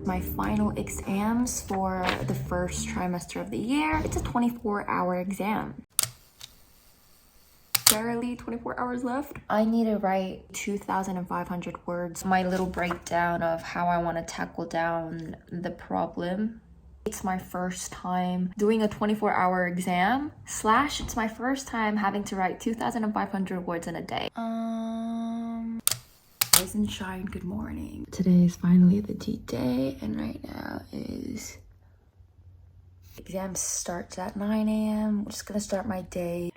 My final exams for the first trimester of the year. It's a 24-hour exam. Barely 24 hours left. I need to write 2,500 words. My little breakdown of how I want to tackle down the problem. It's my first time doing a 24-hour exam / it's my first time having to write 2,500 words in a day. Rise and shine, good morning. Today is finally the D-Day, and right now is exam starts at 9 a.m. I'm just gonna start my day.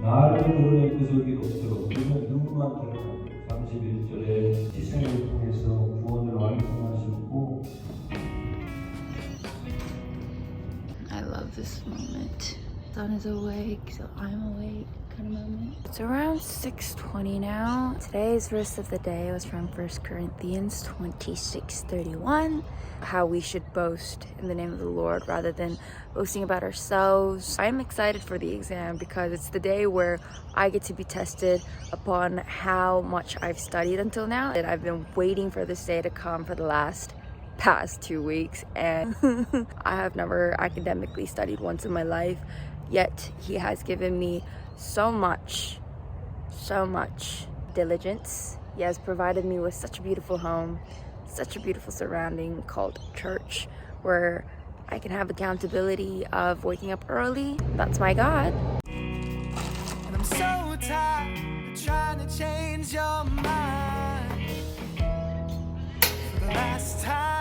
나를 드러낼 구석이 없도록 우리는 누구만 드러나고 31절에 희생을 통해서 구원을 완성하셨고. I love this moment. Sun is awake, so I'm awake kind of moment. It's around 6:20 now. Today's verse of the day was from 1 Corinthians 26:31. How we should boast in the name of the Lord rather than boasting about ourselves. I'm excited for the exam because it's the day where I get to be tested upon how much I've studied until now. And I've been waiting for this day to come for the past 2 weeks, and I have never academically studied once in my life, yet he has given me so much diligence. He has provided me with such a beautiful home, such a beautiful surrounding called church, where I can have accountability of waking up early. That's my God. And I'm so tired of trying to change your mind for the last time.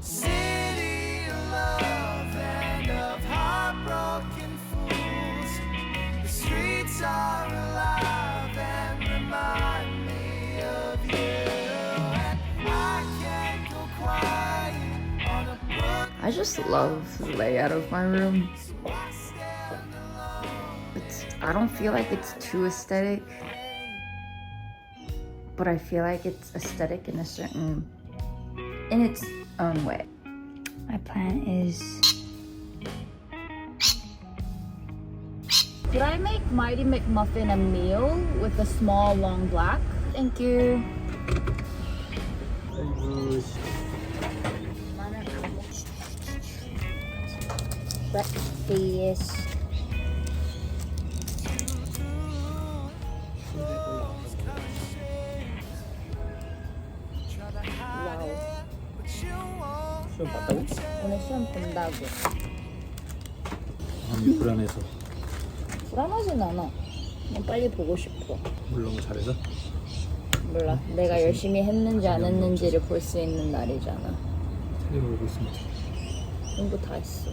City of love and of heartbroken fools. The streets are alive and remind me of you. And I can't go quiet on a book. I just love the layout of my room. I don't feel like it's too aesthetic, but I feel like it's aesthetic in its own way. My plan is, could I make Mighty McMuffin a meal with a small long black? Thank you. Breakfast. 시험 봤다고? 오늘 시험 본다고. 아니 불안해서. 불안하진 않아. 그냥 빨리 보고 싶어. 물론 잘해서? 몰라. 내가 열심히 했는지 안 했는지를 볼 수 있는 날이잖아. 찾아보고 있습니다. 공부 다 했어.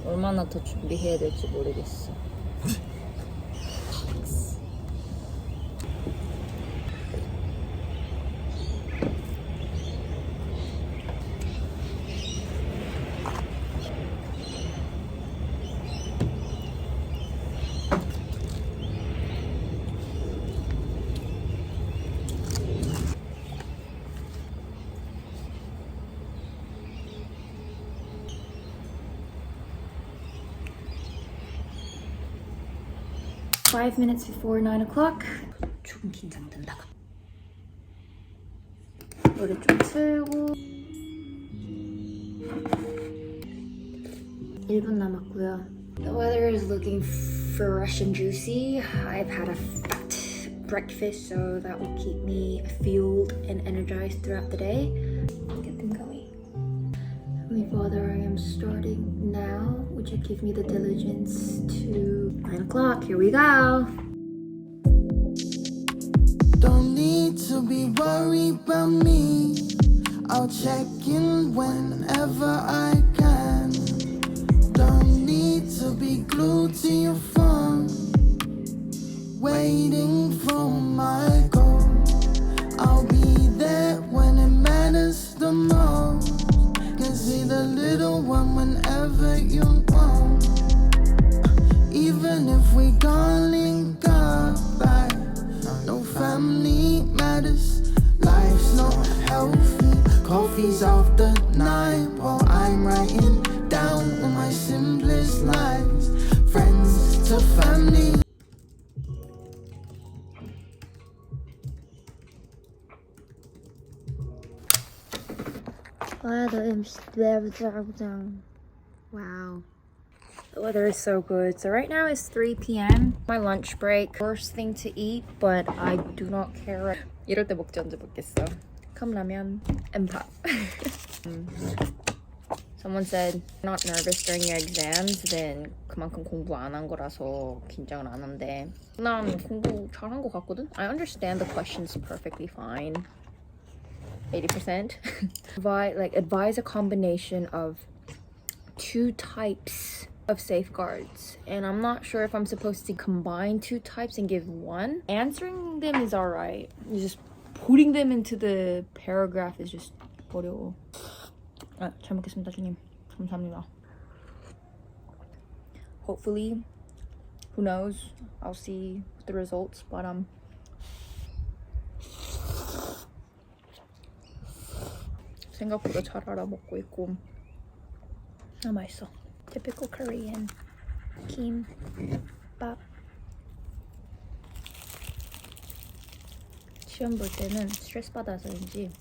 얼마나 더 준비해야 될지 모르겠어. 5 minutes before 9 o'clock. 조금 긴장된다. 노래 좀 틀고 1분 남았고요. The weather is looking fresh and juicy. I've had a fat breakfast, so that will keep me fueled and energized throughout the day. Get them going. Heavenly Father, I am starting now. Would you give me the diligence to 9 o'clock? Here we go. Don't need to be worried about me. I'll check in whenever I can. Don't need to be glued to your phone, waiting for my goal. I'll be there when it matters the most. Can see the little one whenever you Wow. The weather is so good. So right now it's 3 p.m. My lunch break. Worst thing to eat, but I do not care. 이럴 때 먹지 언제 먹겠어. 컵라면 and pop. Someone said, not nervous during your exams, then 그만큼 공부 안 한 거라서 긴장을 안 한대. 난 공부 잘한 거 같거든? I understand the questions perfectly fine. 80%. Advise a combination of 2 types of safeguards. And I'm not sure if I'm supposed to combine 2 types and give 1. Answering them is alright. Just putting them into the paragraph is just 어려워. 잘 먹겠습니다, 주님. 감사합니다. Hopefully, who knows? I'll see the results, but 생각보다 잘 알아먹고 있고 맛있어. Typical Korean 김밥. 시험 볼 때는 스트레스 받아서인지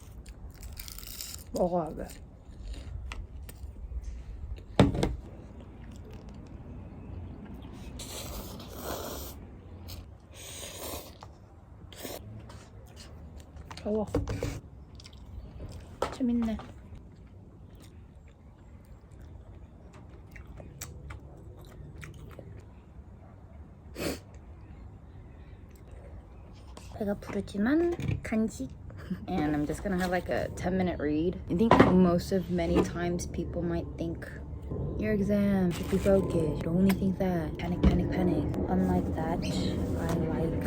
먹어야 돼. 더워. 재밌네. 배가 부르지만 간식. And I'm just gonna have like a 10-minute read. I think many times people might think your exam should be focused. You only think that. Panic, panic, panic. Unlike that, I like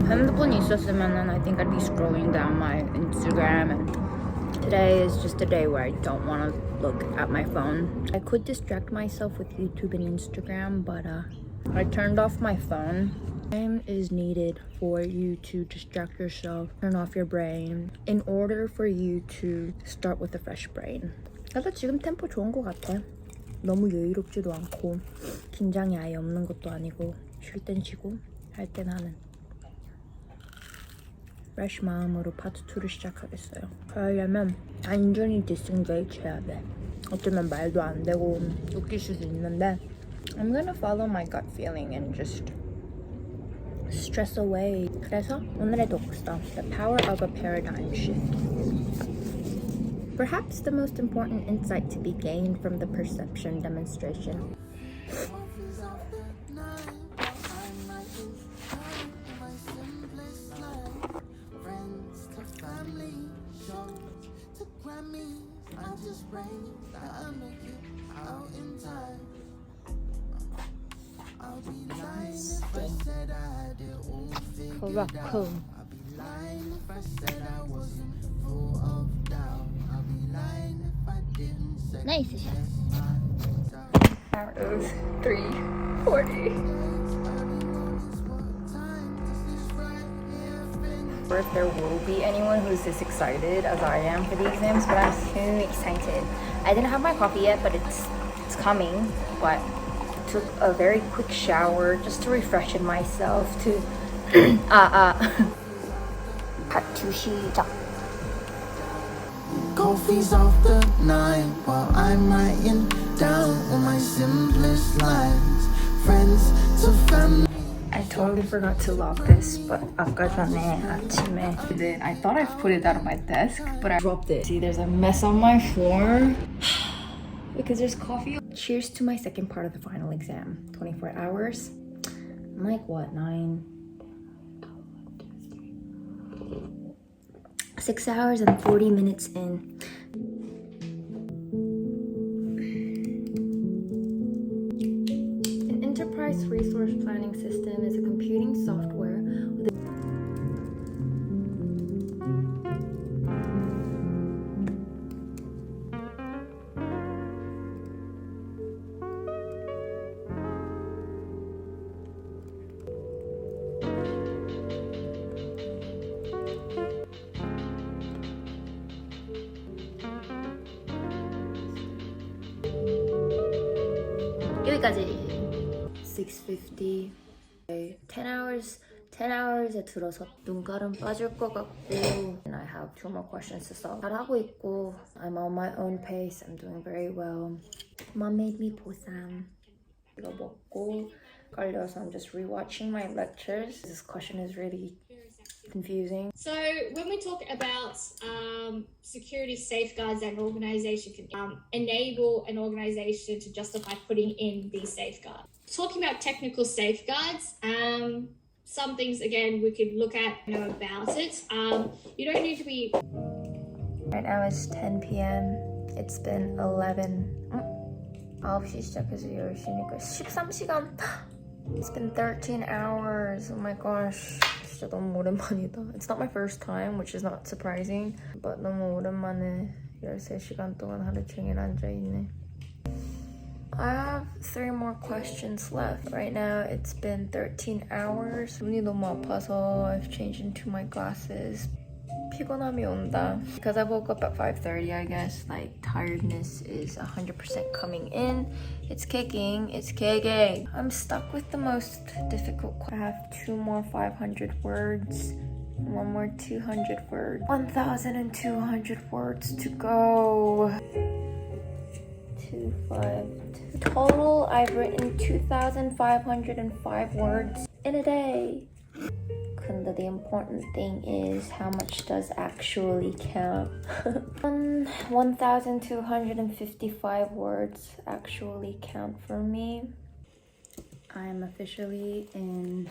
핸드폰이 있었으면은 I think I'd be scrolling down my Instagram, and today is just a day where I don't want to look at my phone. I could distract myself with YouTube and Instagram, but I turned off my phone. Time is needed for you to distract yourself, turn off your brain, in order for you to start with a fresh brain. 나도 지금 템포 좋은 것 같아. 너무 여유롭지도 않고 긴장이 아예 없는 것도 아니고 쉴 땐 쉬고 할 땐 하는 fresh 마음으로 파트 2를 시작하겠어요. 그러려면 완전히 disengage 해야 돼. 어쩌면 말도 안 되고 웃길 수도 있는데 I'm gonna follow my gut feeling and just stress away. 그래서 오늘의 독서, The Power of a Paradigm Shift. Perhaps the most important insight to be gained from the perception demonstration. Cool. Nice. Hours 3:40. Or if there will be anyone who's this excited as I am for the exams, but I'm so excited. I didn't have my coffee yet, but it's coming. But I took a very quick shower just to refresh myself. To Part 2 시작. Coffee's off the 9 while I'm writing down all my simplest lines. Friends to family. I totally forgot to lock this, but 아까 전에 아침에 I thought I put it out on my desk, but I dropped it. See, there's a mess on my floor because there's coffee. Cheers to my second part of the final exam. 24 hours. I'm like, what, 6 hours and 40 minutes in. An enterprise resource planning system is a computing software with a 여기까지. 6:50. 10 hours 10 hours에 들어서 눈가름 빠질 것 같고 and I have 2 more questions to solve. 잘하고 있고 I'm on my own pace. I'm doing very well. Mom made me 보쌈. 이거 먹고 걸려서 I'm just rewatching my lectures. This question is really confusing. So when we talk about security safeguards that an organisation can enable an organisation to justify putting in these safeguards. Talking about technical safeguards, some things again we could look at about it. You don't need to be. Right now it's 10 p.m. It's been 9시 시작해서 10시니까 13시간. It's been 13 hours. Oh my gosh. 진짜 너무 오랜만이다. It's not my first time, which is not surprising. But 너무 오랜만에 13시간 동안 하루 종일 앉아있네. I have 3 more questions left. Right now it's been 13 hours. 눈이 너무 아파서 I've changed into my glasses. 피곤함이 온다. Because I woke up at 5:30, I guess. Like, tiredness is 100% coming in. It's kicking. It's kicking. I'm stuck with the most difficult. I have 2 more 500 words. 1 more 200 words. 1,200 words to go. 252. Total, I've written 2,505 words in a day. 근데 the important thing is how much does actually count. 1,255 words actually count for me. I'm officially in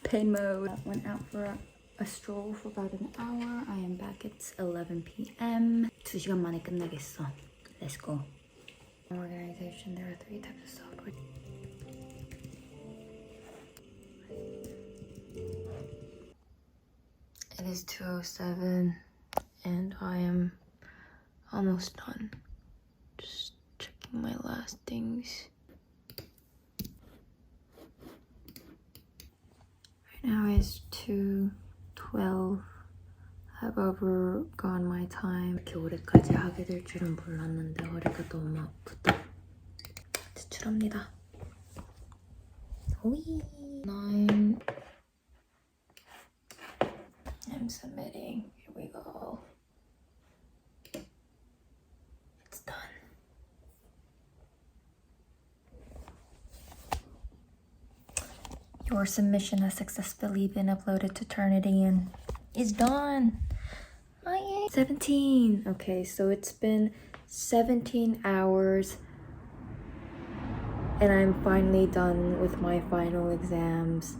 pain mode. I went out for a stroll for about an hour. I am back at 11 p.m. 2시간 만에 끝나겠어. Let's go. Organization, there are 3 types of software. It is 2:07 and I am almost done. Just checking my last things. Right now it's 2:12. I've overgone my time. 이렇게 오래까지 하게 될 줄은 몰랐는데 허리가 너무 아프다. 제출합니다. 오이. 9. I'm submitting. Here we go. It's done. Your submission has successfully been uploaded to Turnitin and is done. Oh, yay. 17. Okay, so it's been 17 hours and I'm finally done with my final exams.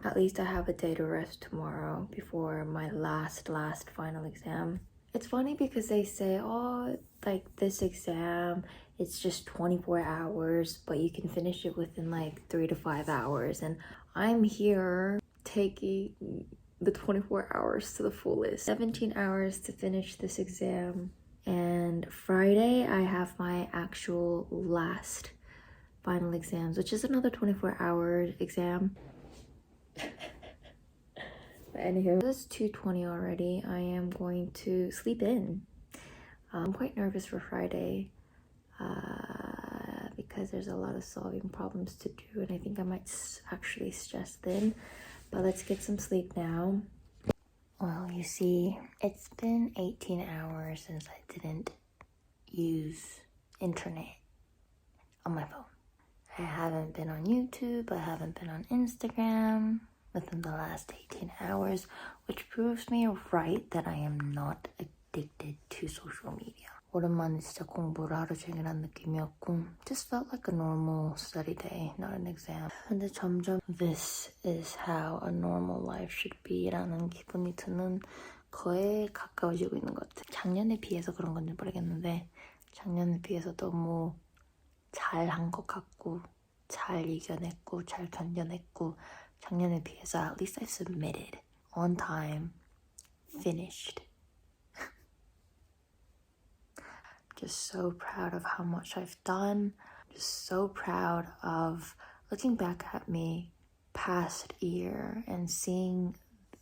At least I have a day to rest tomorrow before my last final exam. It's funny because they say, oh, like this exam, it's just 24 hours, but you can finish it within like 3 to 5 hours. And I'm here taking the 24 hours to the fullest. 17 hours to finish this exam. And Friday, I have my actual last final exams, which is another 24-hour exam. But anywho, it's 2:20 already. I am going to sleep in. I'm quite nervous for Friday because there's a lot of solving problems to do and I think I might actually stress thin. But let's get some sleep now. Well, you see, it's been 18 hours since I didn't use internet on my phone. I haven't been on YouTube, I haven't been on Instagram within the last 18 hours, which proves me right that I am not addicted to social media. 오랜만에 진짜 공부를 하루 종일 한 느낌이었고 just felt like a normal study day, not an exam. 근데 점점 this is how a normal life should be 라는 기분이 드는 거에 가까워지고 있는 것 같아요. 작년에 비해서 그런 건지 모르겠는데 작년에 비해서 너무 잘한 것 같고 잘 이겨냈고 잘 견뎌냈고 작년에 비해서 at least I submitted on time, finished. Just so proud of how much I've done. Just so proud of looking back at me past year and seeing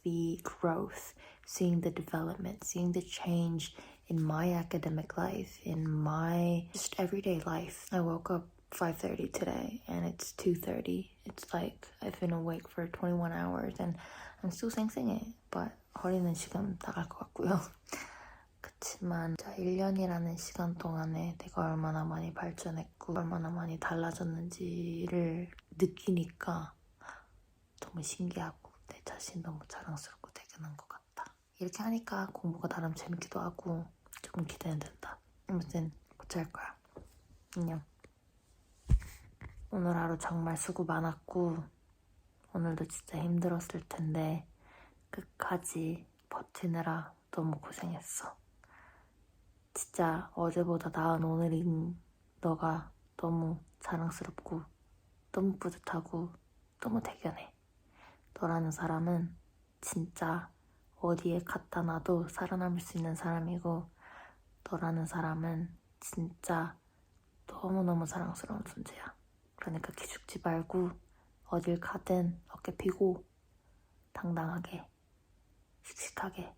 the growth, seeing the development, seeing the change in my academic life, in my just everyday life. I woke up 5:30 today and it's 2:30. It's like I've been awake for 21 hours and I'm still 쌩쌩해. But 허리는 지금 나갈 것 같고요. 그치만 1년이라는 시간 동안에 내가 얼마나 많이 발전했고 얼마나 많이 달라졌는지를 느끼니까 너무 신기하고 내 자신 너무 자랑스럽고 대견한 것 같다. 이렇게 하니까 공부가 나름 재밌기도 하고 조금 기대는 된다. 아무튼 고칠 거야. 안녕. 오늘 하루 정말 수고 많았고 오늘도 진짜 힘들었을 텐데 끝까지 버티느라 너무 고생했어. 진짜 어제보다 나은 오늘인 너가 너무 자랑스럽고 너무 뿌듯하고 너무 대견해. 너라는 사람은 진짜 어디에 갖다 놔도 살아남을 수 있는 사람이고 너라는 사람은 진짜 너무너무 사랑스러운 존재야. 그러니까 기죽지 말고 어딜 가든 어깨 펴고 당당하게 씩씩하게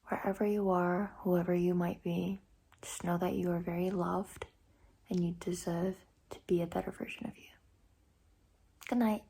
Wherever you are, whoever you might be, just know that you are very loved and you deserve to be a better version of you. Good night.